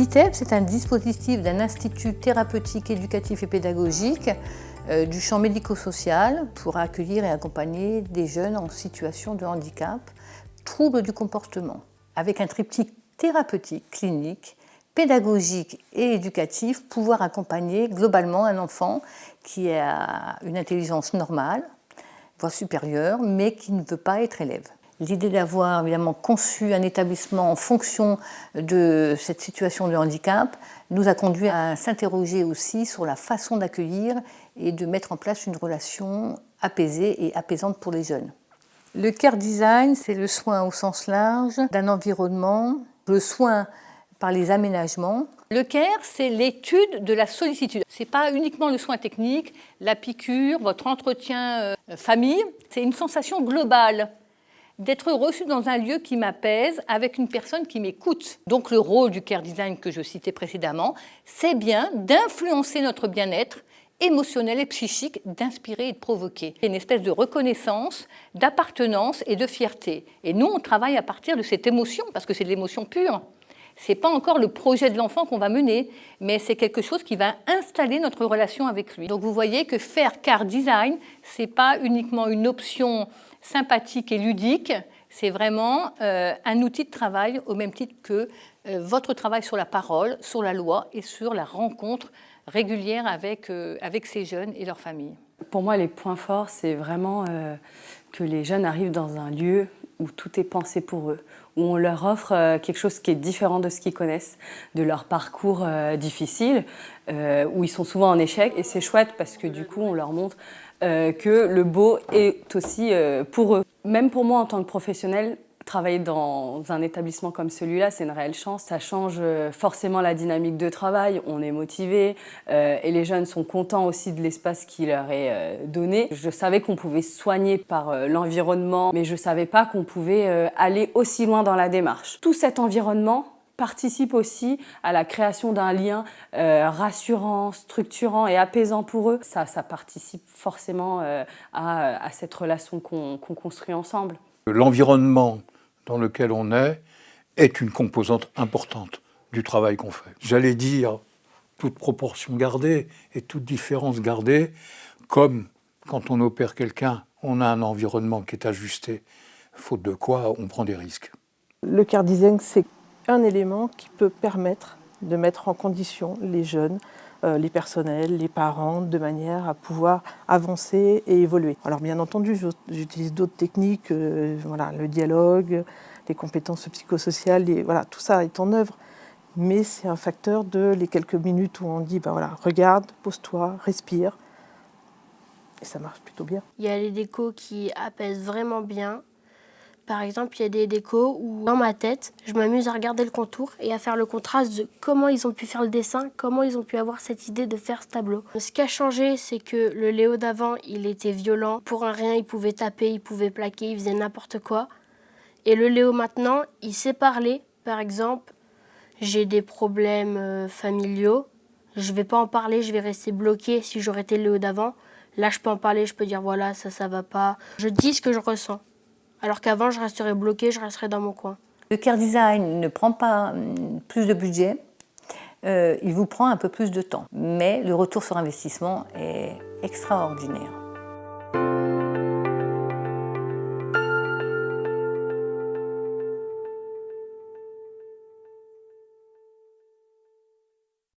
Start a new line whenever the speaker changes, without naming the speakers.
DITEP, c'est un dispositif d'un institut thérapeutique, éducatif et pédagogique du champ médico-social pour accueillir et accompagner des jeunes en situation de handicap, troubles du comportement, avec un triptyque thérapeutique, clinique, pédagogique et éducatif, pouvoir accompagner globalement un enfant qui a une intelligence normale, voire supérieure, mais qui ne veut pas être élève. L'idée d'avoir évidemment conçu un établissement en fonction de cette situation de handicap nous a conduit à s'interroger aussi sur la façon d'accueillir et de mettre en place une relation apaisée et apaisante pour les jeunes. Le care design, c'est le soin au sens large d'un environnement, le soin par les aménagements. Le care, c'est l'étude de la sollicitude. Ce n'est pas uniquement le soin technique, la piqûre, votre entretien famille, c'est une sensation globale d'être reçu dans un lieu qui m'apaise avec une personne qui m'écoute. Donc le rôle du care design que je citais précédemment, c'est bien d'influencer notre bien-être émotionnel et psychique, d'inspirer et de provoquer. C'est une espèce de reconnaissance, d'appartenance et de fierté. Et nous, on travaille à partir de cette émotion, parce que c'est de l'émotion pure. Ce n'est pas encore le projet de l'enfant qu'on va mener, mais c'est quelque chose qui va installer notre relation avec lui. Donc vous voyez que faire care design, ce n'est pas uniquement une option sympathique et ludique, c'est vraiment un outil de travail au même titre que votre travail sur la parole, sur la loi et sur la rencontre régulière avec ces jeunes et leurs familles.
Pour moi, les points forts, c'est vraiment que les jeunes arrivent dans un lieu où tout est pensé pour eux, où on leur offre quelque chose qui est différent de ce qu'ils connaissent, de leur parcours difficile, où ils sont souvent en échec. Et c'est chouette parce que du coup, on leur montre que le beau est aussi pour eux. Même pour moi, en tant que professionnelle, travailler dans un établissement comme celui-là, c'est une réelle chance. Ça change forcément la dynamique de travail, on est motivé et les jeunes sont contents aussi de l'espace qui leur est donné. Je savais qu'on pouvait soigner par l'environnement, mais je ne savais pas qu'on pouvait aller aussi loin dans la démarche. Tout cet environnement participe aussi à la création d'un lien rassurant, structurant et apaisant pour eux. Ça participe forcément à cette relation qu'on construit ensemble.
L'environnement dans lequel on est une composante importante du travail qu'on fait. J'allais dire, toute proportion gardée et toute différence gardée, comme quand on opère quelqu'un, on a un environnement qui est ajusté, faute de quoi on prend des risques.
Le care design, c'est un élément qui peut permettre de mettre en condition les jeunes, les personnels, les parents, de manière à pouvoir avancer et évoluer. Alors bien entendu, j'utilise d'autres techniques, voilà, le dialogue, les compétences psychosociales, voilà, tout ça est en œuvre. Mais c'est un facteur de les quelques minutes où on dit, ben voilà, regarde, pose-toi, respire. Et ça marche plutôt bien.
Il y a les décos qui apaisent vraiment bien. Par exemple, il y a des décos où, dans ma tête, je m'amuse à regarder le contour et à faire le contraste de comment ils ont pu faire le dessin, comment ils ont pu avoir cette idée de faire ce tableau. Ce qui a changé, c'est que le Léo d'avant, il était violent. Pour un rien, il pouvait taper, il pouvait plaquer, il faisait n'importe quoi. Et le Léo maintenant, il sait parler. Par exemple, j'ai des problèmes familiaux. Je ne vais pas en parler, je vais rester bloquée si j'aurais été le Léo d'avant. Là, je peux en parler, je peux dire voilà, ça va pas. Je dis ce que je ressens. Alors qu'avant, je resterais bloquée, je resterais dans mon coin.
Le care design ne prend pas plus de budget, il vous prend un peu plus de temps. Mais le retour sur investissement est extraordinaire.